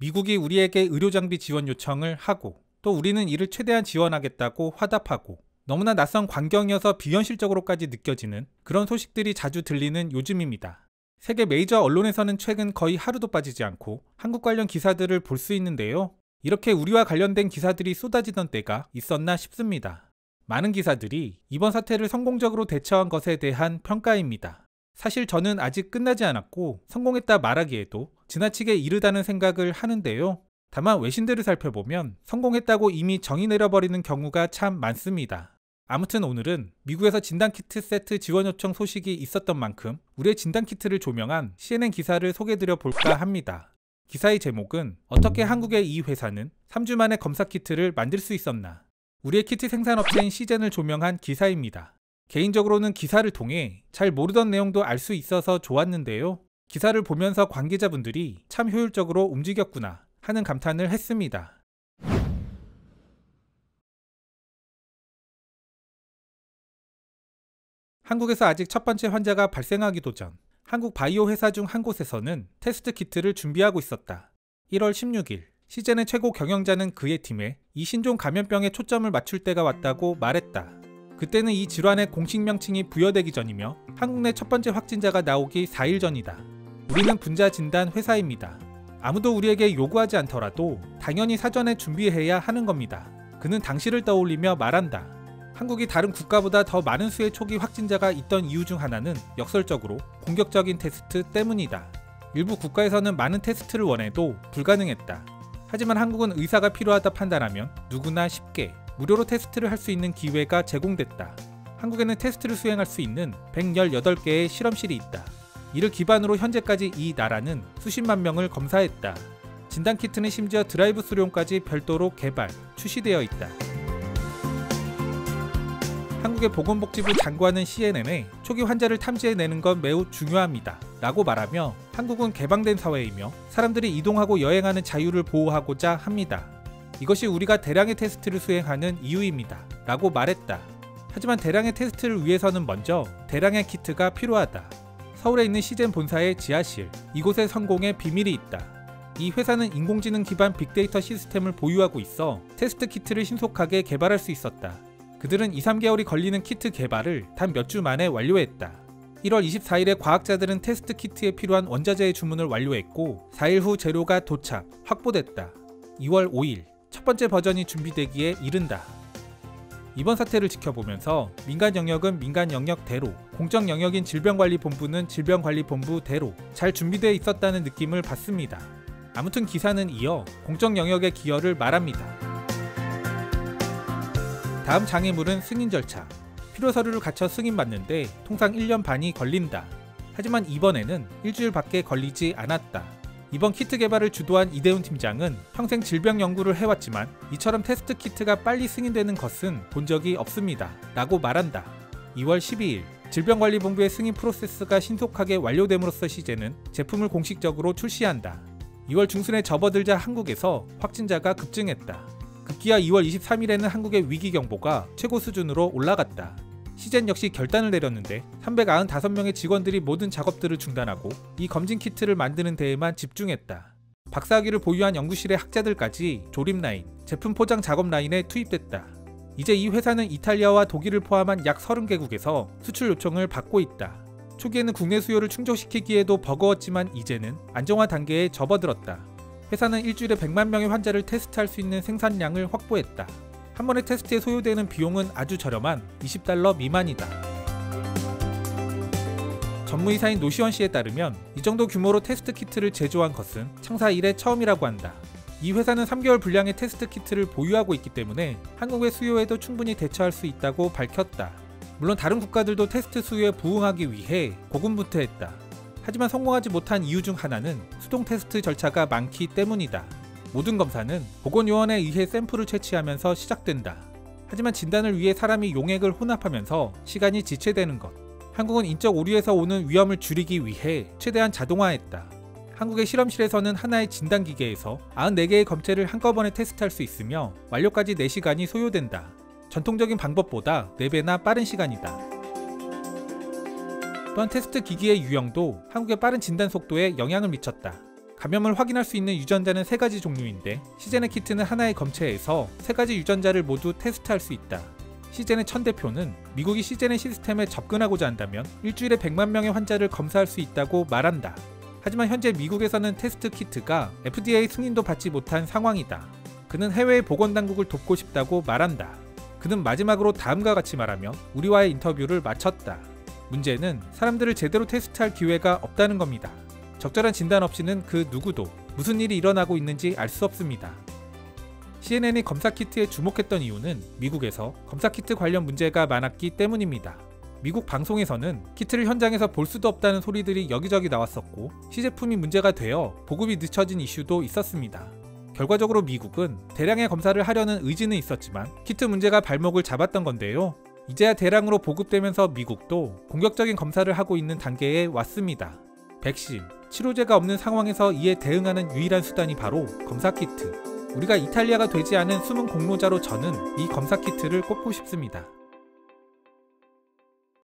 미국이 우리에게 의료장비 지원 요청을 하고 또 우리는 이를 최대한 지원하겠다고 화답하고 너무나 낯선 광경이어서 비현실적으로까지 느껴지는 그런 소식들이 자주 들리는 요즘입니다. 세계 메이저 언론에서는 최근 거의 하루도 빠지지 않고 한국 관련 기사들을 볼 수 있는데요. 이렇게 우리와 관련된 기사들이 쏟아지던 때가 있었나 싶습니다. 많은 기사들이 이번 사태를 성공적으로 대처한 것에 대한 평가입니다. 사실 저는 아직 끝나지 않았고 성공했다 말하기에도 지나치게 이르다는 생각을 하는데요. 다만 외신들을 살펴보면 성공했다고 이미 정의 내려버리는 경우가 참 많습니다. 아무튼 오늘은 미국에서 진단키트 세트 지원 요청 소식이 있었던 만큼 우리의 진단키트를 조명한 CNN 기사를 소개해드려 볼까 합니다. 기사의 제목은 어떻게 한국의 이 회사는 3주 만에 검사키트를 만들 수 있었나? 우리의 키트 생산업체인 시젠을 조명한 기사입니다. 개인적으로는 기사를 통해 잘 모르던 내용도 알 수 있어서 좋았는데요. 기사를 보면서 관계자분들이 참 효율적으로 움직였구나 하는 감탄을 했습니다. 한국에서 아직 첫 번째 환자가 발생하기도 전 한국 바이오 회사 중 한 곳에서는 테스트 키트를 준비하고 있었다. 1월 16일 시젠의 최고 경영자는 그의 팀에 이 신종 감염병에 초점을 맞출 때가 왔다고 말했다. 그때는 이 질환의 공식 명칭이 부여되기 전이며 한국 내 첫 번째 확진자가 나오기 4일 전이다. 우리는 분자 진단 회사입니다. 아무도 우리에게 요구하지 않더라도 당연히 사전에 준비해야 하는 겁니다. 그는 당시를 떠올리며 말한다. 한국이 다른 국가보다 더 많은 수의 초기 확진자가 있던 이유 중 하나는 역설적으로 공격적인 테스트 때문이다. 일부 국가에서는 많은 테스트를 원해도 불가능했다. 하지만 한국은 의사가 필요하다 판단하면 누구나 쉽게 무료로 테스트를 할 수 있는 기회가 제공됐다. 한국에는 테스트를 수행할 수 있는 118개의 실험실이 있다. 이를 기반으로 현재까지 이 나라는 수십만 명을 검사했다. 진단키트는 심지어 드라이브 스루용까지 별도로 개발, 출시되어 있다. 한국의 보건복지부 장관은 CNN에 초기 환자를 탐지해내는 건 매우 중요합니다 라고 말하며 한국은 개방된 사회이며 사람들이 이동하고 여행하는 자유를 보호하고자 합니다. 이것이 우리가 대량의 테스트를 수행하는 이유입니다 라고 말했다. 하지만 대량의 테스트를 위해서는 먼저 대량의 키트가 필요하다. 서울에 있는 시젠 본사의 지하실, 이곳의 성공의 비밀이 있다. 이 회사는 인공지능 기반 빅데이터 시스템을 보유하고 있어 테스트 키트를 신속하게 개발할 수 있었다. 그들은 2-3개월이 걸리는 키트 개발을 단 몇 주 만에 완료했다. 1월 24일에 과학자들은 테스트 키트에 필요한 원자재의 주문을 완료했고 4일 후 재료가 도착, 확보됐다. 2월 5일, 첫 번째 버전이 준비되기에 이른다. 이번 사태를 지켜보면서 민간 영역은 민간 영역대로, 공적 영역인 질병관리본부는 질병관리본부대로 잘 준비되어 있었다는 느낌을 받습니다. 아무튼 기사는 이어 공적 영역의 기여를 말합니다. 다음 장애물은 승인 절차. 필요 서류를 갖춰 승인받는데 통상 1년 반이 걸린다. 하지만 이번에는 일주일 밖에 걸리지 않았다. 이번 키트 개발을 주도한 이대훈 팀장은 평생 질병 연구를 해왔지만 이처럼 테스트 키트가 빨리 승인되는 것은 본 적이 없습니다 라고 말한다. 2월 12일 질병관리본부의 승인 프로세스가 신속하게 완료됨으로써 시젠은 제품을 공식적으로 출시한다. 2월 중순에 접어들자 한국에서 확진자가 급증했다. 급기야 2월 23일에는 한국의 위기경보가 최고 수준으로 올라갔다. 시젠 역시 결단을 내렸는데 395명의 직원들이 모든 작업들을 중단하고 이 검진 키트를 만드는 데에만 집중했다. 박사학위를 보유한 연구실의 학자들까지 조립라인, 제품 포장 작업 라인에 투입됐다. 이제 이 회사는 이탈리아와 독일을 포함한 약 30개국에서 수출 요청을 받고 있다. 초기에는 국내 수요를 충족시키기에도 버거웠지만 이제는 안정화 단계에 접어들었다. 회사는 일주일에 100만 명의 환자를 테스트할 수 있는 생산량을 확보했다. 한 번의 테스트에 소요되는 비용은 아주 저렴한 $20 미만이다. 전무이사인 노시원 씨에 따르면 이 정도 규모로 테스트 키트를 제조한 것은 창사 이래 처음이라고 한다. 이 회사는 3개월 분량의 테스트 키트를 보유하고 있기 때문에 한국의 수요에도 충분히 대처할 수 있다고 밝혔다. 물론 다른 국가들도 테스트 수요에 부응하기 위해 고군분투했다. 하지만 성공하지 못한 이유 중 하나는 수동 테스트 절차가 많기 때문이다. 모든 검사는 보건요원에 의해 샘플을 채취하면서 시작된다. 하지만 진단을 위해 사람이 용액을 혼합하면서 시간이 지체되는 것. 한국은 인적 오류에서 오는 위험을 줄이기 위해 최대한 자동화했다. 한국의 실험실에서는 하나의 진단기계에서 94개의 검체를 한꺼번에 테스트할 수 있으며 완료까지 4시간이 소요된다. 전통적인 방법보다 4배나 빠른 시간이다. 또한 테스트 기기의 유형도 한국의 빠른 진단 속도에 영향을 미쳤다. 감염을 확인할 수 있는 유전자는 3가지 종류인데 시제네 키트는 하나의 검체에서 3가지 유전자를 모두 테스트할 수 있다. 시제네 천 대표는 미국이 시제네 시스템에 접근하고자 한다면 일주일에 100만 명의 환자를 검사할 수 있다고 말한다. 하지만 현재 미국에서는 테스트 키트가 FDA 승인도 받지 못한 상황이다. 그는 해외의 보건당국을 돕고 싶다고 말한다. 그는 마지막으로 다음과 같이 말하며 우리와의 인터뷰를 마쳤다. 문제는 사람들을 제대로 테스트할 기회가 없다는 겁니다. 적절한 진단 없이는 그 누구도 무슨 일이 일어나고 있는지 알 수 없습니다. CNN이 검사 키트에 주목했던 이유는 미국에서 검사 키트 관련 문제가 많았기 때문입니다. 미국 방송에서는 키트를 현장에서 볼 수도 없다는 소리들이 여기저기 나왔었고 시제품이 문제가 되어 보급이 늦춰진 이슈도 있었습니다. 결과적으로 미국은 대량의 검사를 하려는 의지는 있었지만 키트 문제가 발목을 잡았던 건데요. 이제야 대량으로 보급되면서 미국도 공격적인 검사를 하고 있는 단계에 왔습니다. 백신, 치료제가 없는 상황에서 이에 대응하는 유일한 수단이 바로 검사 키트. 우리가 이탈리아가 되지 않은 숨은 공로자로 저는 이 검사 키트를 꼽고 싶습니다.